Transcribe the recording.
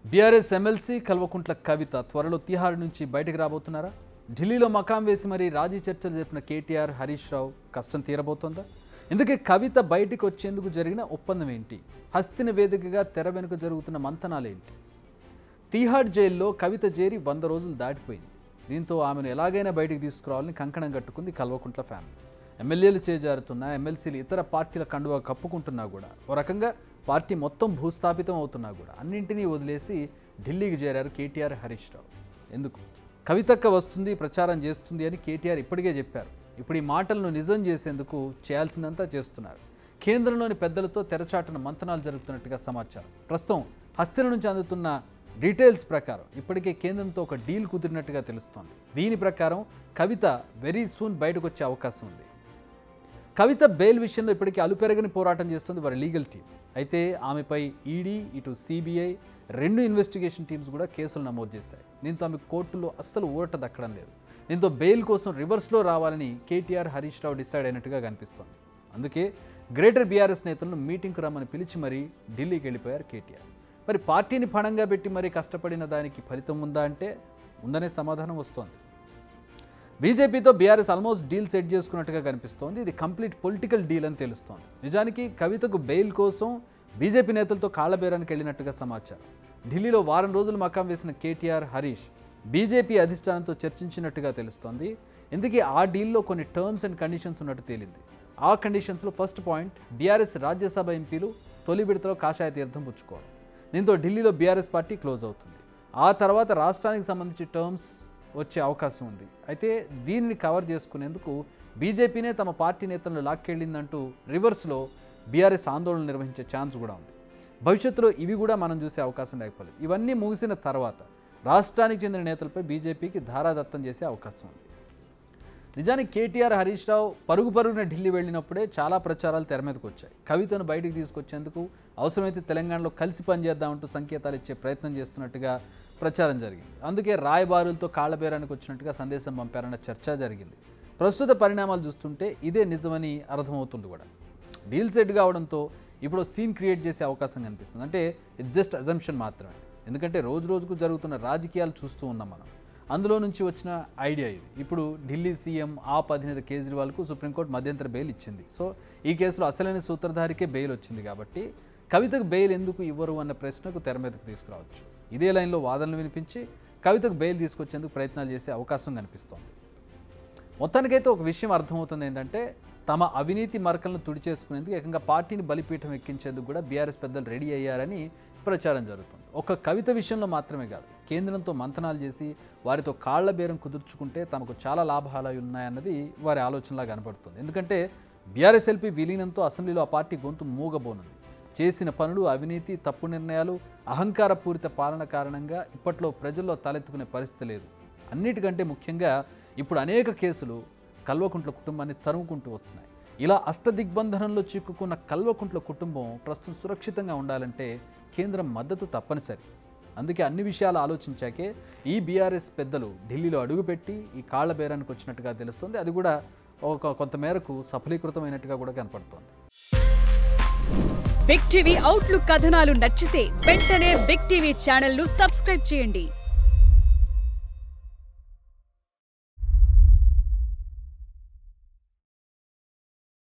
BRS MLC Kalvakuntla Kavitha త్వరలో తిహార్ నుంచి బయటకు రాబోతున్నారా? ఢిల్లీలో మకాం వేసి మరీ రాజీ చర్చలు జరిపిన కేటీఆర్, హరీష్ రావు కష్టం తీరబోతోందా? ఇందుకే కవిత బయటకు వచ్చేందుకు జరిగిన ఒప్పందం ఏంటి? హస్తిన వేదికగా తెర వెనుక జరుగుతున్న మంతనాలేంటి? తిహార్ జైల్లో కవిత చేరి 100 రోజులు దాటిపోయింది. దీంతో ఆమెను ఎలాగైనా బయటికి తీసుకురావాలని కంకణం కట్టుకుంది కల్వకుంట్ల ఫ్యామిలీ. ఎమ్మెల్యేలు చేజారుతున్నా, ఎమ్మెల్సీలు ఇతర పార్టీల కండువా కప్పుకుంటున్నా కూడా, ఓ రకంగా పార్టీ మొత్తం భూస్థాపితం అవుతున్నా కూడా అన్నింటినీ వదిలేసి ఢిల్లీకి చేరారు కేటీఆర్, హరీష్ రావు. ఎందుకు? కవితక్క వస్తుంది, ప్రచారం చేస్తుంది అని కేటీఆర్ ఇప్పటికే చెప్పారు. ఇప్పుడు ఈ మాటలను నిజం చేసేందుకు చేయాల్సిందంతా చేస్తున్నారు. కేంద్రంలోని పెద్దలతో తెరచాటున మంతనాలు జరుగుతున్నట్టుగా సమాచారం. ప్రస్తుతం హస్తిన నుంచి అందుతున్న డీటెయిల్స్ ప్రకారం ఇప్పటికే కేంద్రంతో ఒక డీల్ కుదిరినట్టుగా తెలుస్తోంది. దీని ప్రకారం కవిత వెరీ సూన్ బయటకు వచ్చే అవకాశం ఉంది. కవిత బెయిల్ విషయంలో ఇప్పటికీ అలుపెరగని పోరాటం చేస్తుంది వారి లీగల్ టీం. అయితే ఆమెపై ఈడీ, ఇటు సిబిఐ 2 ఇన్వెస్టిగేషన్ టీమ్స్ కూడా కేసులు నమోదు చేశాయి. దీంతో ఆమె కోర్టులో అస్సలు ఊరట దక్కడం లేదు. దీంతో బెయిల్ కోసం రివర్స్లో రావాలని కేటీఆర్, హరీష్ రావు డిసైడ్ అయినట్టుగా కనిపిస్తోంది. అందుకే గ్రేటర్ బీఆర్ఎస్ నేతలను మీటింగ్కు రమ్మని పిలిచి మరీ ఢిల్లీకి వెళ్ళిపోయారు కేటీఆర్. మరి పార్టీని పణంగా పెట్టి మరీ కష్టపడిన దానికి ఫలితం ఉందా అంటే ఉందనే సమాధానం వస్తోంది. బీజేపీతో బీఆర్ఎస్ ఆల్మోస్ట్ డీల్ సెట్ చేసుకున్నట్టుగా కనిపిస్తోంది. ఇది కంప్లీట్ పొలిటికల్ డీల్ అని తెలుస్తోంది. నిజానికి కవితకు బెయిల్ కోసం బీజేపీ నేతలతో కాళ్లబేరానికి వెళ్ళినట్టుగా సమాచారం. ఢిల్లీలో వారం రోజులు మకాం వేసిన కేటీఆర్, హరీష్ బీజేపీ అధిష్టానంతో చర్చించినట్టుగా తెలుస్తోంది. ఇందుకే ఆ డీల్లో కొన్ని టర్మ్స్ అండ్ కండిషన్స్ ఉన్నట్టు తేలింది. ఆ కండిషన్స్లో ఫస్ట్ పాయింట్, బీఆర్ఎస్ రాజ్యసభ ఎంపీలు తొలి విడతలో కాషాయ తీర్థం పుచ్చుకోవాలి. దీంతో ఢిల్లీలో బీఆర్ఎస్ పార్టీ క్లోజ్ అవుతుంది. ఆ తర్వాత రాష్ట్రానికి సంబంధించి టర్మ్స్ వచ్చే అవకాశం ఉంది. అయితే దీనిని కవర్ చేసుకునేందుకు బీజేపీనే తమ పార్టీ నేతలను లాక్కెళ్ళిందంటూ రివర్స్లో బీఆర్ఎస్ ఆందోళన నిర్వహించే ఛాన్స్ కూడా ఉంది. భవిష్యత్తులో ఇవి కూడా మనం చూసే అవకాశం లేకపోలేదు. ఇవన్నీ ముగిసిన తర్వాత రాష్ట్రానికి చెందిన నేతలపై బీజేపీకి ధారాదత్తం చేసే అవకాశం ఉంది. నిజానికి కేటీఆర్, హరీష్ రావు పరుగున ఢిల్లీ వెళ్ళినప్పుడే చాలా ప్రచారాలు తెర మీదకు వచ్చాయి. కవితను బయటికి తీసుకొచ్చేందుకు అవసరమైతే తెలంగాణలో కలిసి పనిచేద్దామంటూ సంకేతాలు ఇచ్చే ప్రయత్నం చేస్తున్నట్టుగా ప్రచారం జరిగింది. అందుకే రాయబారులతో కాళ్లబేరానికి వచ్చినట్టుగా సందేశం పంపారన్న చర్చ జరిగింది. ప్రస్తుత పరిణామాలు చూస్తుంటే ఇదే నిజమని అర్థమవుతుంది కూడా. డీల్ సెట్ కావడంతో ఇప్పుడు సీన్ క్రియేట్ చేసే అవకాశం కనిపిస్తుంది. అంటే ఇట్స్ జస్ట్ అజంప్షన్ మాత్రమే. ఎందుకంటే రోజు రోజుకు జరుగుతున్న రాజకీయాలు చూస్తూ ఉన్నాం మనం. అందులో నుంచి వచ్చిన ఐడియా ఇది. ఇప్పుడు ఢిల్లీ సీఎం ఆప్ అధినేత కేజ్రీవాల్కు సుప్రీంకోర్టు మధ్యంతర బెయిల్ ఇచ్చింది. సో ఈ కేసులో అసలైన సూత్రధారికే బెయిల్ వచ్చింది కాబట్టి కవితకు బెయిల్ ఎందుకు ఇవ్వరు అన్న ప్రశ్నకు తెర మీదకు తీసుకురావచ్చు. ఇదే లైన్లో వాదనలు వినిపించి కవితకు బెయిల్ తీసుకొచ్చేందుకు ప్రయత్నాలు చేసే అవకాశం కనిపిస్తోంది. మొత్తానికైతే ఒక విషయం అర్థమవుతుంది ఏంటంటే, తమ అవినీతి మరకలను తుడిచేసుకునేందుకు ఏకంగా పార్టీని బలిపీఠం ఎక్కించేందుకు కూడా బీఆర్ఎస్ పెద్దలు రెడీ అయ్యారని ప్రచారం జరుగుతుంది. ఒక కవిత విషయంలో మాత్రమే కాదు, కేంద్రంతో మంతనాలు చేసి వారితో కాళ్ల బేరం కుదుర్చుకుంటే తమకు చాలా లాభాలు ఉన్నాయన్నది వారి ఆలోచనలా కనపడుతుంది. ఎందుకంటే బీఆర్ఎస్ ఎల్పీ విలీనంతో అసెంబ్లీలో ఆ పార్టీ గొంతు మూగబోనుంది. చేసిన పనులు, అవినీతి, తప్పు నిర్ణయాలు, అహంకారపూరిత పాలన కారణంగా ఇప్పట్లో ప్రజల్లో తలెత్తుకునే పరిస్థితి లేదు. అన్నిటికంటే ముఖ్యంగా ఇప్పుడు అనేక కేసులు కల్వకుంట్ల కుటుంబాన్ని తరుముకుంటూ వస్తున్నాయి. ఇలా అష్టదిగ్బంధనంలో చిక్కుకున్న కల్వకుంట్ల కుటుంబం ప్రస్తుతం సురక్షితంగా ఉండాలంటే కేంద్రం మద్దతు తప్పనిసరి. అందుకే అన్ని విషయాలు ఆలోచించాకే ఈ బీఆర్ఎస్ పెద్దలు ఢిల్లీలో అడుగుపెట్టి ఈ కాళ్ల బేరానికి వచ్చినట్టుగా తెలుస్తుంది. అది కూడా కొంతమేరకు సఫలీకృతమైనట్టుగా కూడా కనపడుతోంది. బిగ్ టీవీ అవుట్లుక్ కథనాలు నచ్చితే వెంటనే బిగ్ టీవీ ఛానల్ ను సబ్స్క్రైబ్ చేయండి.